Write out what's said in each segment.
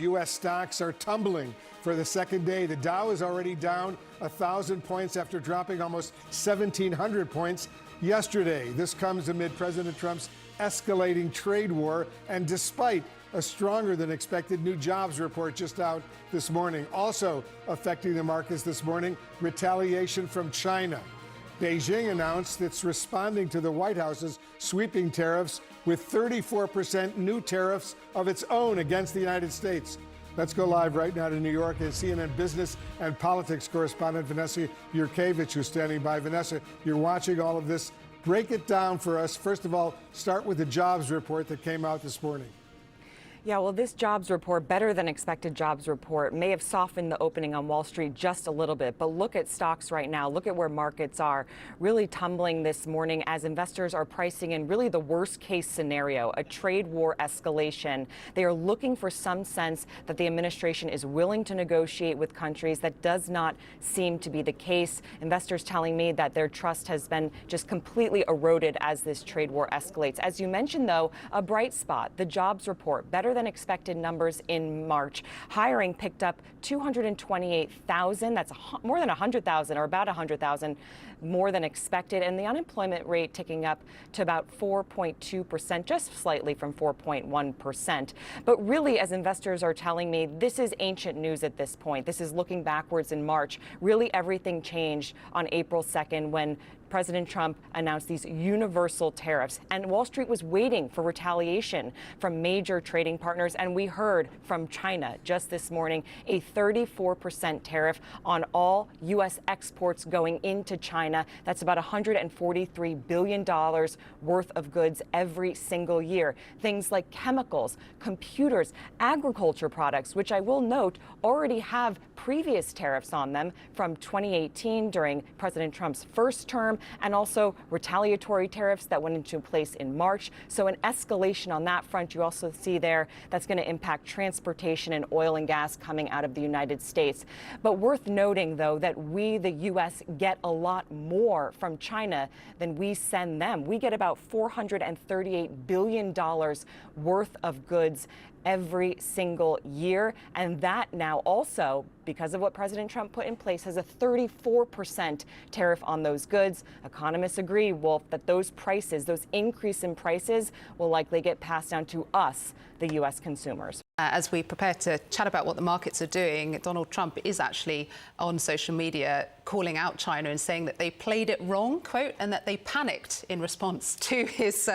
U.S. stocks are tumbling for the second day. The Dow is already down 1,000 points after dropping almost 1,700 points yesterday. This comes amid President Trump's escalating trade war and despite a stronger than expected new jobs report just out this morning. Also affecting the markets this morning, retaliation from China. Beijing announced it's responding to the White House's sweeping tariffs with 34% new tariffs of its own against the United States. Let's go live right now to New York and CNN business and politics correspondent Vanessa Yurkevich, who's standing by. Vanessa, you're watching all of this. Break it down for us. First of all, start with the jobs report that came out this morning. Yeah, well, this jobs report, better than expected jobs report, may have softened the opening on Wall Street just a little bit. But look at stocks right now. Look at where markets are really tumbling this morning as investors are pricing in really the worst case scenario, a trade war escalation. They are looking for some sense that the administration is willing to negotiate with countries. That does not seem to be the case. Investors telling me that their trust has been just completely eroded as this trade war escalates. As you mentioned, though, a bright spot, the jobs report, better than expected numbers in March. Hiring picked up 228,000. That's more than 100,000, or about 100,000 more than expected. And the unemployment rate ticking up to about 4.2%, just slightly from 4.1%. But really, as investors are telling me, this is ancient news at this point. This is looking backwards in March. Really, everything changed on April 2nd when President Trump announced these universal tariffs, and Wall Street was waiting for retaliation from major trading partners. And we heard from China just this morning a 34% tariff on all U.S. exports going into China. That's about $143 billion worth of goods every single year. Things like chemicals, computers, agriculture products, which I will note already have previous tariffs on them from 2018 during President Trump's first term, and also retaliatory tariffs that went into place in March. So an escalation on that front. You also see there that's going to impact transportation and oil and gas coming out of the United States. But worth noting, though, that we, the U.S., get a lot more from China than we send them. We get about $438 billion worth of goods every single year. And that now also, because of what President Trump put in place, has a 34% tariff on those goods. Economists agree, Wolf, that those prices, those increase in prices, will likely get passed down to us, the U.S. consumers. As we prepare to chat about what the markets are doing, Donald Trump is actually on social media calling out China and saying that they played it wrong, quote, and that they panicked in response to his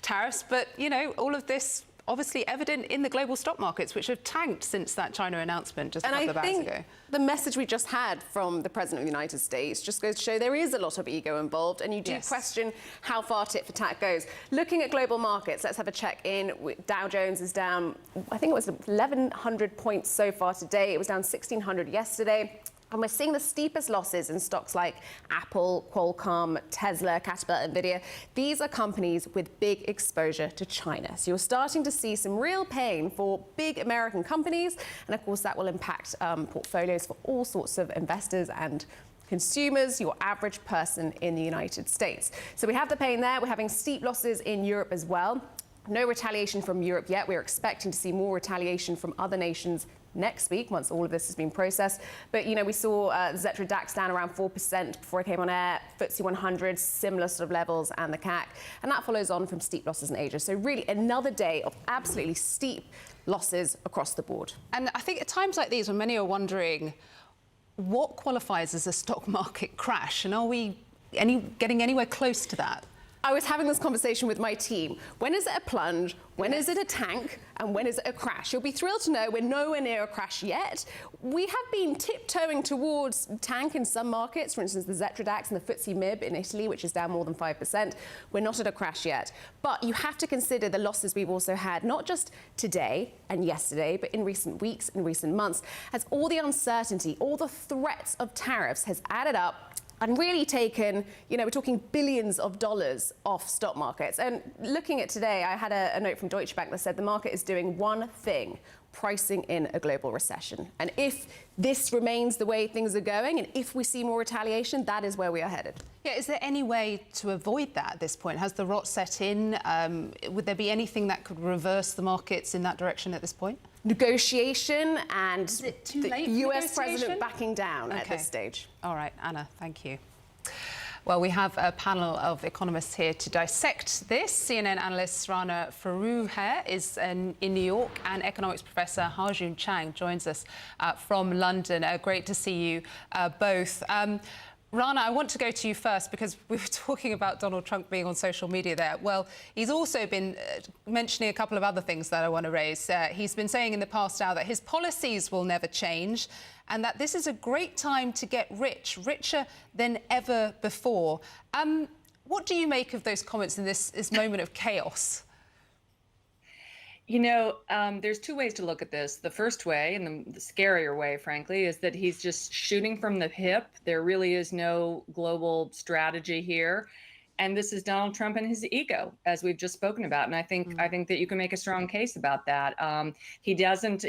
tariffs. But, you know, all of this obviously evident in the global stock markets, which have tanked since that China announcement just a couple of hours ago. The message we just had from the President of the United States just goes to show there is a lot of ego involved, and you do question how far tit-for-tat goes. Looking at global markets, let's have a check-in. Dow Jones is down, I think it was 1,100 points so far today. It was down 1,600 yesterday. And we're seeing the steepest losses in stocks like Apple, Qualcomm, Tesla, Caterpillar, Nvidia. These are companies with big exposure to China. So you're starting to see some real pain for big American companies. And of course, that will impact portfolios for all sorts of investors and consumers, your average person in the United States. So we have the pain there. We're having steep losses in Europe as well. No retaliation from Europe yet. We're expecting to see more retaliation from other nations next week once all of this has been processed. But, you know, we saw Xetra DAX down around 4% before it came on air, FTSE 100, similar sort of levels, and the CAC. And that follows on from steep losses in Asia. So really another day of absolutely steep losses across the board. And I think at times like these, when many are wondering what qualifies as a stock market crash, and are we getting anywhere close to that? I was having this conversation with my team. When is it a plunge? When is it a tank? And when is it a crash? You'll be thrilled to know we're nowhere near a crash yet. We have been tiptoeing towards tank in some markets, for instance, the Xetra DAX and the FTSE MIB in Italy, which is down more than 5%. We're not at a crash yet. But you have to consider the losses we've also had, not just today and yesterday, but in recent weeks and recent months, as all the uncertainty, all the threats of tariffs has added up and really taken, you know, we're talking billions of dollars off stock markets. And looking at today, I had a note from Deutsche Bank that said the market is doing one thing, pricing in a global recession. And if this remains the way things are going, and if we see more retaliation, that is where we are headed. Yeah, is there any way to avoid that at this point? Has the rot set in? Would there be anything that could reverse the markets in that direction at this point? negotiation and too the late for US negotiation? president backing down at Okay. this stage. All right, Anna, thank you. Well, we have a panel of economists here to dissect this. CNN analyst Rana Foroohar is in New York, and economics professor Ha-Joon Chang joins us from London. Great to see you both. Rana, I want to go to you first because we were talking about Donald Trump being on social media there. Well, he's also been mentioning a couple of other things that I want to raise. He's been saying in the past now that his policies will never change and that this is a great time to get rich, richer than ever before. What do you make of those comments in this moment of chaos? You know, there's two ways to look at this. The first way, and the scarier way, frankly, is that he's just shooting from the hip. There really is no global strategy here. And this is Donald Trump and his ego, as we've just spoken about. And I think that you can make a strong case about that. He doesn't,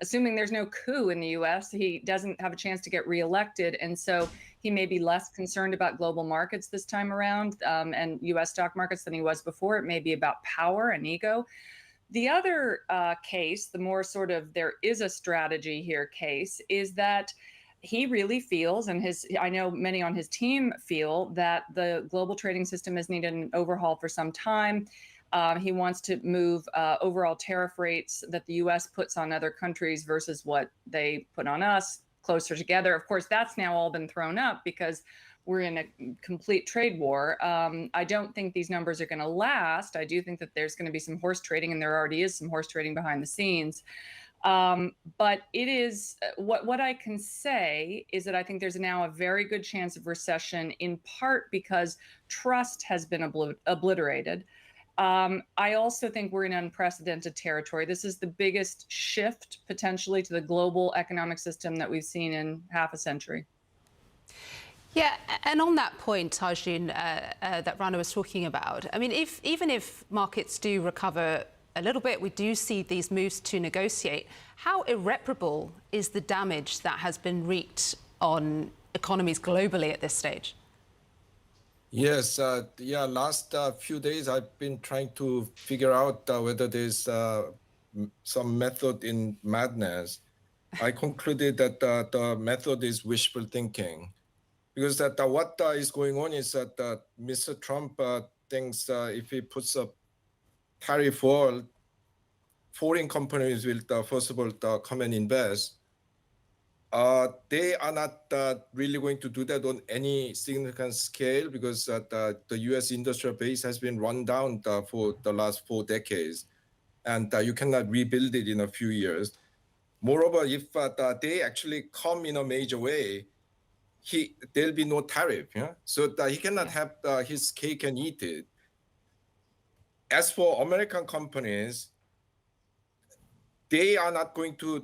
assuming there's no coup in the U.S., he doesn't have a chance to get reelected. And so he may be less concerned about global markets this time around and U.S. stock markets than he was before. It may be about power and ego. The other case, the more sort of there is a strategy here case, is that he really feels, and I know many on his team feel, that the global trading system has needed an overhaul for some time. He wants to move overall tariff rates that the U.S. puts on other countries versus what they put on us closer together. Of course, that's now all been thrown up because we're in a complete trade war. I don't think these numbers are going to last. I do think that there's going to be some horse trading, and there already is some horse trading behind the scenes. But it is what I can say is that I think there's now a very good chance of recession, in part because trust has been obliterated. I also think we're in unprecedented territory. This is the biggest shift potentially to the global economic system that we've seen in half a century. Yeah, and on that point, Ha-Joon, that Rana was talking about, I mean, even if markets do recover a little bit, we do see these moves to negotiate. How irreparable is the damage that has been wreaked on economies globally at this stage? Yes, last few days I've been trying to figure out whether there's some method in madness. I concluded that the method is wishful thinking. Because what is going on is that Mr. Trump thinks if he puts a tariff wall, foreign companies will first of all come and invest. They are not really going to do that on any significant scale because the U.S. industrial base has been run down for the last 4 decades, and you cannot rebuild it in a few years. Moreover, if they actually come in a major way, there'll be no tariff, so he cannot have his cake and eat it. As for American companies, they are not going to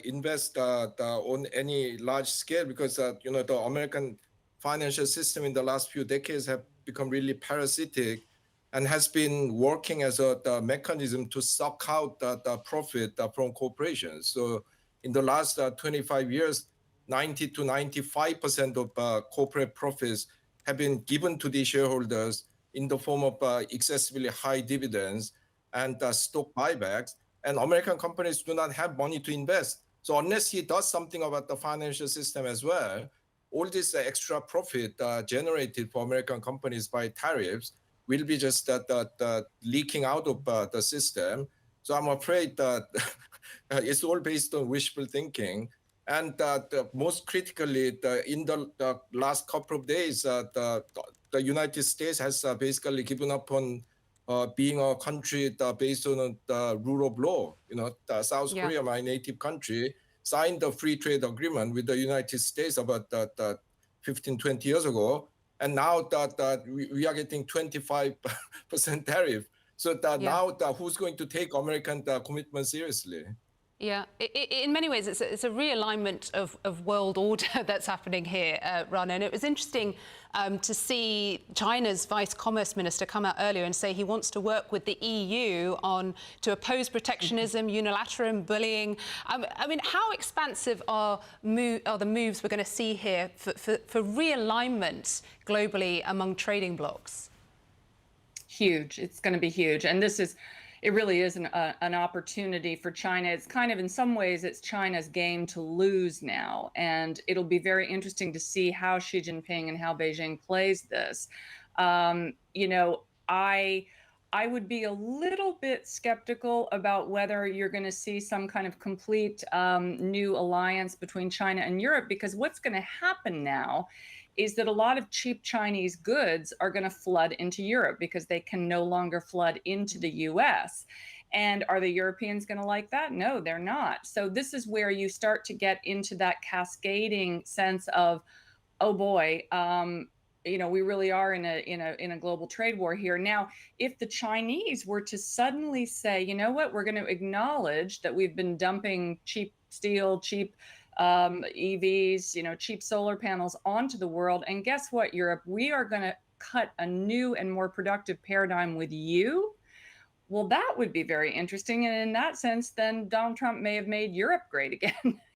invest on any large scale because the American financial system in the last few decades have become really parasitic and has been working as a mechanism to suck out the profit from corporations. So in the last 25 years, 90 to 95% of corporate profits have been given to the shareholders in the form of excessively high dividends and stock buybacks. And American companies do not have money to invest. So unless he does something about the financial system as well, all this extra profit generated for American companies by tariffs will be just leaking out of the system. So I'm afraid that it's all based on wishful thinking. And most critically, in the last couple of days, the United States has basically given up on being a country based on the rule of law. South Korea, my native country, signed a free trade agreement with the United States about 15, 20 years ago. And now that we are getting 25% tariff. So now who's going to take American commitment seriously? Yeah, in many ways, it's a realignment of world order that's happening here, Rana. And it was interesting to see China's Vice Commerce Minister come out earlier and say he wants to work with the EU to oppose protectionism, unilateral bullying. I mean, how expansive are the moves we're going to see here for realignment globally among trading blocs? Huge. It's going to be huge. And this is, It really is an opportunity for China. It's kind of, in some ways, it's China's game to lose now. And it'll be very interesting to see how Xi Jinping and how Beijing plays this. You know, I would be a little bit skeptical about whether you're going to see some kind of complete new alliance between China and Europe, because what's going to happen now is that a lot of cheap Chinese goods are going to flood into Europe because they can no longer flood into the US. And are the Europeans going to like that? No, they're not. So this is where you start to get into that cascading sense of, oh boy, you know, we really are in a global trade war here. Now, if the Chinese were to suddenly say, you know what, we're going to acknowledge that we've been dumping cheap steel, cheap EVs, you know, cheap solar panels onto the world. And guess what, Europe? We are going to cut a new and more productive paradigm with you. Well, that would be very interesting. And in that sense, then Donald Trump may have made Europe great again.